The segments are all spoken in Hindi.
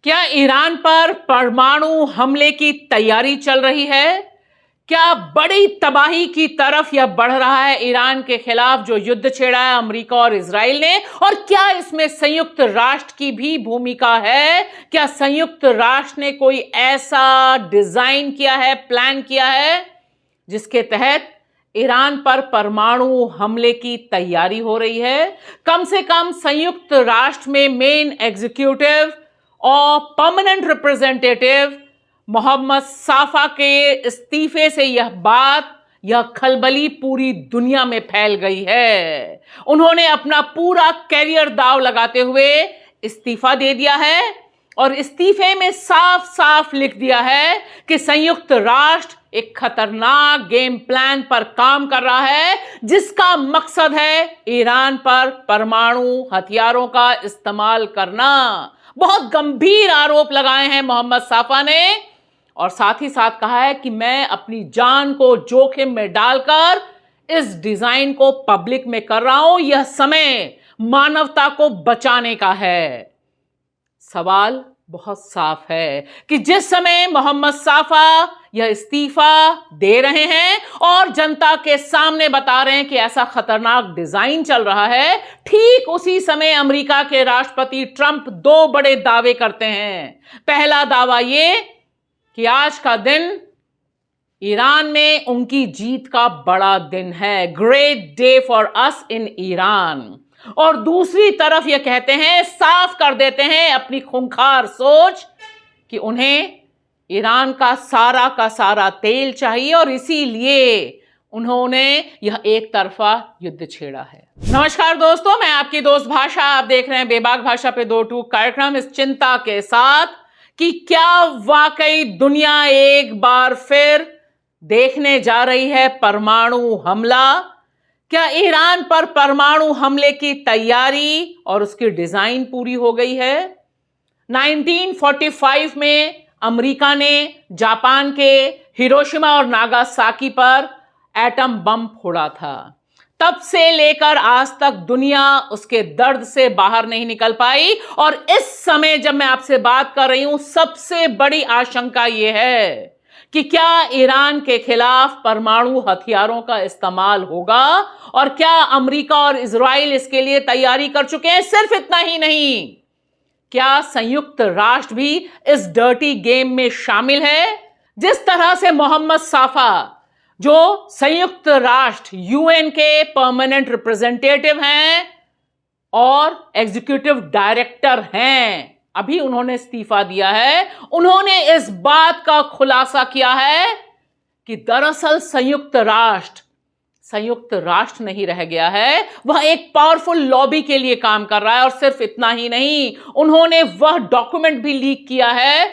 क्या ईरान पर परमाणु हमले की तैयारी चल रही है? क्या बड़ी तबाही की तरफ यह बढ़ रहा है ईरान के खिलाफ जो युद्ध छेड़ा है अमेरिका और इजराइल ने? और क्या इसमें संयुक्त राष्ट्र की भी भूमिका है? क्या संयुक्त राष्ट्र ने कोई ऐसा डिजाइन किया है, प्लान किया है जिसके तहत ईरान पर परमाणु हमले की तैयारी हो रही है? कम से कम संयुक्त राष्ट्र में मेन एग्जीक्यूटिव और परमानेंट रिप्रेजेंटेटिव मोहम्मद साफा के इस्तीफे से यह खलबली पूरी दुनिया में फैल गई है। उन्होंने अपना पूरा कैरियर दांव लगाते हुए इस्तीफा दे दिया है और इस्तीफे में साफ साफ लिख दिया है कि संयुक्त राष्ट्र एक खतरनाक गेम प्लान पर काम कर रहा है जिसका मकसद है ईरान पर परमाणु हथियारों का इस्तेमाल करना। बहुत गंभीर आरोप लगाए हैं मोहम्मद साफा ने और साथ ही साथ कहा है कि मैं अपनी जान को जोखिम में डालकर इस डिजाइन को पब्लिक में कर रहा हूं। यह समय मानवता को बचाने का है। सवाल बहुत साफ है कि जिस समय मोहम्मद साफा यह इस्तीफा दे रहे हैं और जनता के सामने बता रहे हैं कि ऐसा खतरनाक डिजाइन चल रहा है, ठीक उसी समय अमेरिका के राष्ट्रपति ट्रंप दो बड़े दावे करते हैं। पहला दावा यह कि आज का दिन ईरान में उनकी जीत का बड़ा दिन है, great day for us in Iran. और दूसरी तरफ ये कहते हैं, साफ कर देते हैं अपनी खूंखार सोच कि उन्हें ईरान का सारा तेल चाहिए और इसीलिए उन्होंने यह एक तरफा युद्ध छेड़ा है। नमस्कार दोस्तों, मैं आपकी दोस्त भाषा, आप देख रहे हैं बेबाक भाषा पे दो टूक कार्यक्रम, इस चिंता के साथ कि क्या वाकई दुनिया एक बार फिर देखने जा रही है परमाणु हमला। क्या ईरान पर परमाणु हमले की तैयारी और उसकी डिजाइन पूरी हो गई है? 1945 में अमेरिका ने जापान के हिरोशिमा और नागासाकी पर एटम बम फोड़ा था। तब से लेकर आज तक दुनिया उसके दर्द से बाहर नहीं निकल पाई और इस समय जब मैं आपसे बात कर रही हूं, सबसे बड़ी आशंका यह है कि क्या ईरान के खिलाफ परमाणु हथियारों का इस्तेमाल होगा और क्या अमेरिका और इजराइल इसके लिए तैयारी कर चुके हैं। सिर्फ इतना ही नहीं, क्या संयुक्त राष्ट्र भी इस डर्टी गेम में शामिल है? जिस तरह से मोहम्मद साफा, जो संयुक्त राष्ट्र यूएन के परमानेंट रिप्रेजेंटेटिव हैं और एग्जीक्यूटिव डायरेक्टर हैं, अभी उन्होंने इस्तीफा दिया है, उन्होंने इस बात का खुलासा किया है कि दरअसल संयुक्त राष्ट्र नहीं रह गया है, वह एक पावरफुल लॉबी के लिए काम कर रहा है। और सिर्फ इतना ही नहीं, उन्होंने वह डॉक्यूमेंट भी लीक किया है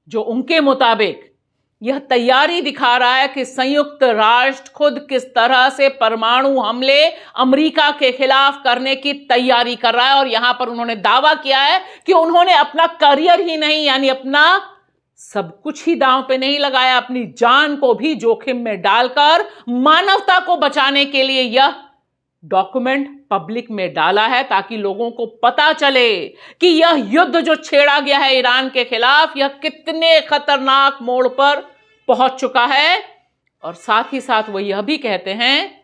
जो उनके मुताबिक यह तैयारी दिखा रहा है कि संयुक्त राष्ट्र खुद किस तरह से परमाणु हमले अमेरिका के खिलाफ करने की तैयारी कर रहा है। और यहां पर उन्होंने दावा किया है कि उन्होंने अपना करियर ही नहीं, यानी अपना सब कुछ ही दांव पे नहीं लगाया, अपनी जान को भी जोखिम में डालकर मानवता को बचाने के लिए यह डॉक्यूमेंट पब्लिक में डाला है ताकि लोगों को पता चले कि यह युद्ध जो छेड़ा गया है ईरान के खिलाफ, यह कितने खतरनाक मोड़ पर पहुंच चुका है। और साथ ही साथ वो यह भी कहते हैं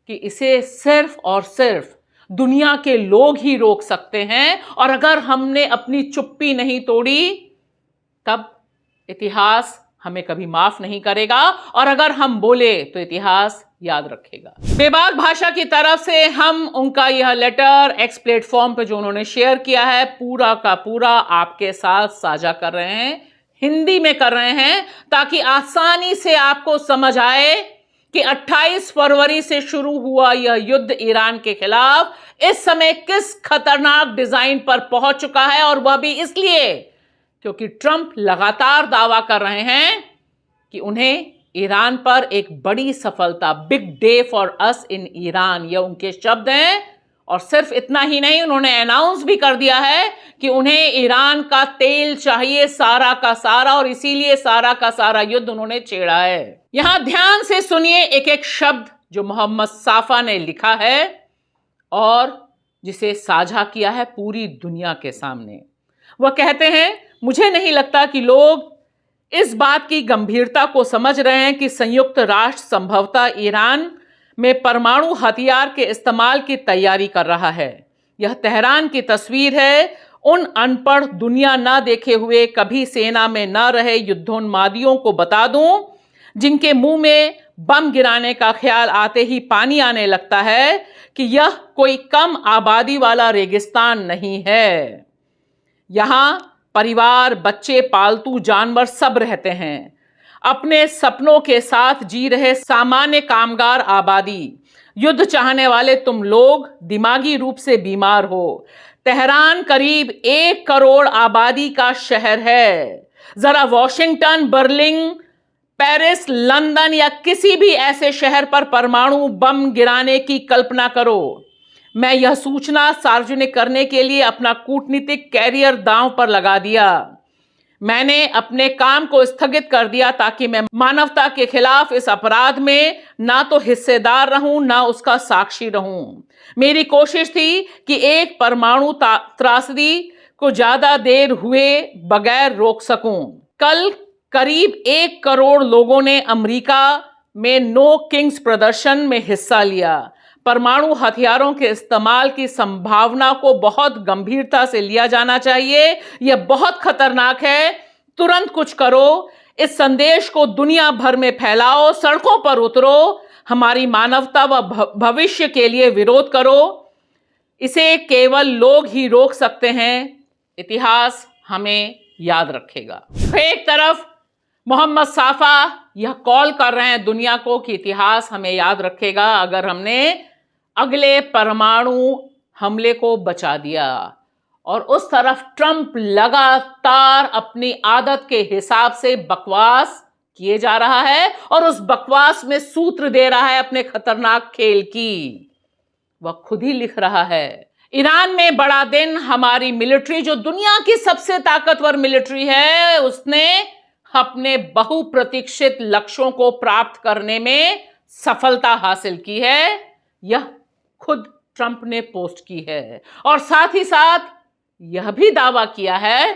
कि इसे सिर्फ और सिर्फ दुनिया के लोग ही रोक सकते हैं और अगर हमने अपनी चुप्पी नहीं तोड़ी तब इतिहास हमें कभी माफ नहीं करेगा और अगर हम बोले तो इतिहास याद रखेगा। बेबाक भाषा की तरफ से हम उनका यह लेटर एक्स प्लेटफॉर्म पे जो उन्होंने शेयर किया है पूरा का पूरा आपके साथ साझा कर रहे हैं, हिंदी में कर रहे हैं ताकि आसानी से आपको समझ आए कि 28 फरवरी से शुरू हुआ यह युद्ध ईरान के खिलाफ इस समय किस खतरनाक डिजाइन पर पहुंच चुका है। और वह भी इसलिए क्योंकि ट्रंप लगातार दावा कर रहे हैं कि उन्हें ईरान पर एक बड़ी सफलता, big day for us in Iran, यह उनके शब्द हैं। और सिर्फ इतना ही नहीं, उन्होंने अनाउंस भी कर दिया है कि उन्हें ईरान का तेल चाहिए, सारा का सारा, और इसीलिए सारा का सारा युद्ध उन्होंने छेड़ा है। यहां ध्यान से सुनिए एक एक शब्द जो मोहम्मद साफा ने लिखा है और जिसे साझा किया है पूरी दुनिया के सामने। वह कहते हैं, मुझे नहीं लगता कि लोग इस बात की गंभीरता को समझ रहे हैं कि संयुक्त राष्ट्र संभवतः ईरान में परमाणु हथियार के इस्तेमाल की तैयारी कर रहा है। यह तेहरान की तस्वीर है उन अनपढ़, दुनिया ना देखे हुए, कभी सेना में ना रहे युद्धोन्मादियों को बता दूं, जिनके मुंह में बम गिराने का ख्याल आते ही पानी आने लगता है, कि यह कोई कम आबादी वाला रेगिस्तान नहीं है। यहां परिवार, बच्चे, पालतू जानवर सब रहते हैं, अपने सपनों के साथ जी रहे सामान्य कामगार आबादी। युद्ध चाहने वाले तुम लोग दिमागी रूप से बीमार हो। तेहरान करीब 1 करोड़ आबादी का शहर है। जरा वॉशिंगटन, बर्लिन, पेरिस, लंदन या किसी भी ऐसे शहर पर परमाणु बम गिराने की कल्पना करो। मैं यह सूचना सार्वजनिक करने के लिए अपना कूटनीतिक कैरियर दांव पर लगा दिया। मैंने अपने काम को स्थगित कर दिया ताकि मैं मानवता के खिलाफ इस अपराध में ना तो हिस्सेदार रहूं, ना उसका साक्षी रहूं। मेरी कोशिश थी कि एक परमाणु त्रासदी को ज्यादा देर हुए बगैर रोक सकूं। कल करीब 1 करोड़ लोगों ने अमेरिका में नो किंग्स प्रदर्शन में हिस्सा लिया। परमाणु हथियारों के इस्तेमाल की संभावना को बहुत गंभीरता से लिया जाना चाहिए। यह बहुत खतरनाक है। तुरंत कुछ करो। इस संदेश को दुनिया भर में फैलाओ, सड़कों पर उतरो, हमारी मानवता व भविष्य के लिए विरोध करो। इसे केवल लोग ही रोक सकते हैं। इतिहास हमें याद रखेगा। एक तरफ मोहम्मद साफा यह कॉल कर रहे हैं दुनिया को कि इतिहास हमें याद रखेगा अगर हमने अगले परमाणु हमले को बचा दिया, और उस तरफ ट्रंप लगातार अपनी आदत के हिसाब से बकवास किए जा रहा है और उस बकवास में सूत्र दे रहा है अपने खतरनाक खेल की। वह खुद ही लिख रहा है, ईरान में बड़ा दिन, हमारी मिलिट्री जो दुनिया की सबसे ताकतवर मिलिट्री है, उसने अपने बहुप्रतीक्षित लक्ष्यों को प्राप्त करने में सफलता हासिल की है। यह खुद ट्रंप ने पोस्ट की है और साथ ही साथ यह भी दावा किया है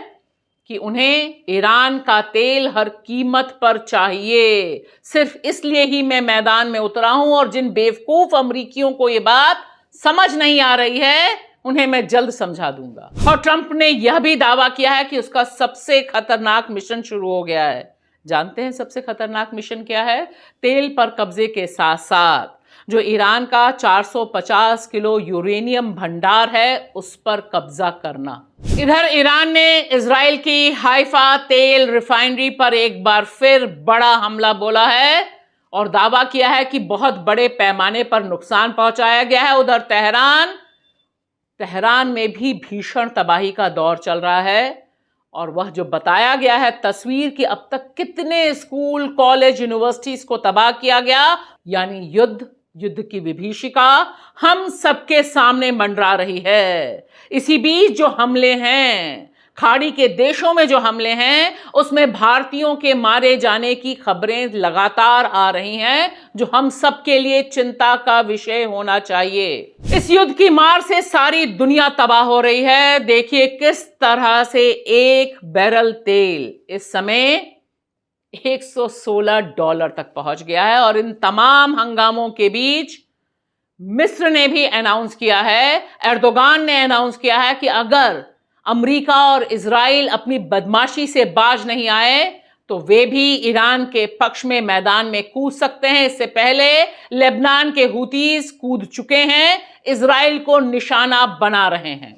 कि उन्हें ईरान का तेल हर कीमत पर चाहिए। सिर्फ इसलिए ही मैं मैदान में उतरा हूं और जिन बेवकूफ अमरीकियों को यह बात समझ नहीं आ रही है उन्हें मैं जल्द समझा दूंगा। और ट्रंप ने यह भी दावा किया है कि उसका सबसे खतरनाक मिशन शुरू हो गया है। जानते हैं सबसे खतरनाक मिशन क्या है? तेल पर कब्जे के साथ साथ जो ईरान का 450 किलो यूरेनियम भंडार है उस पर कब्जा करना। इधर ईरान ने इजराइल की हाइफा तेल रिफाइनरी पर एक बार फिर बड़ा हमला बोला है और दावा किया है कि बहुत बड़े पैमाने पर नुकसान पहुंचाया गया है। उधर तेहरान में भी भीषण तबाही का दौर चल रहा है और वह जो बताया गया है तस्वीर कि अब तक कितने स्कूल, कॉलेज, यूनिवर्सिटीज को तबाह किया गया, यानी युद्ध की विभीषिका हम सबके सामने मंडरा रही है। इसी बीच जो हमले हैं, खाड़ी के देशों में जो हमले हैं, उसमें भारतीयों के मारे जाने की खबरें लगातार आ रही हैं, जो हम सबके लिए चिंता का विषय होना चाहिए। इस युद्ध की मार से सारी दुनिया तबाह हो रही है। देखिए किस तरह से एक बैरल तेल इस समय $116 तक पहुंच गया है और इन तमाम हंगामों के बीच मिस्र ने भी अनाउंस किया है, एर्दोगान ने अनाउंस किया है कि अगर अमेरिका और इजराइल अपनी बदमाशी से बाज नहीं आए तो वे भी ईरान के पक्ष में मैदान में कूद सकते हैं। इससे पहले लेबनान के हुतीज कूद चुके हैं, इजराइल को निशाना बना रहे हैं।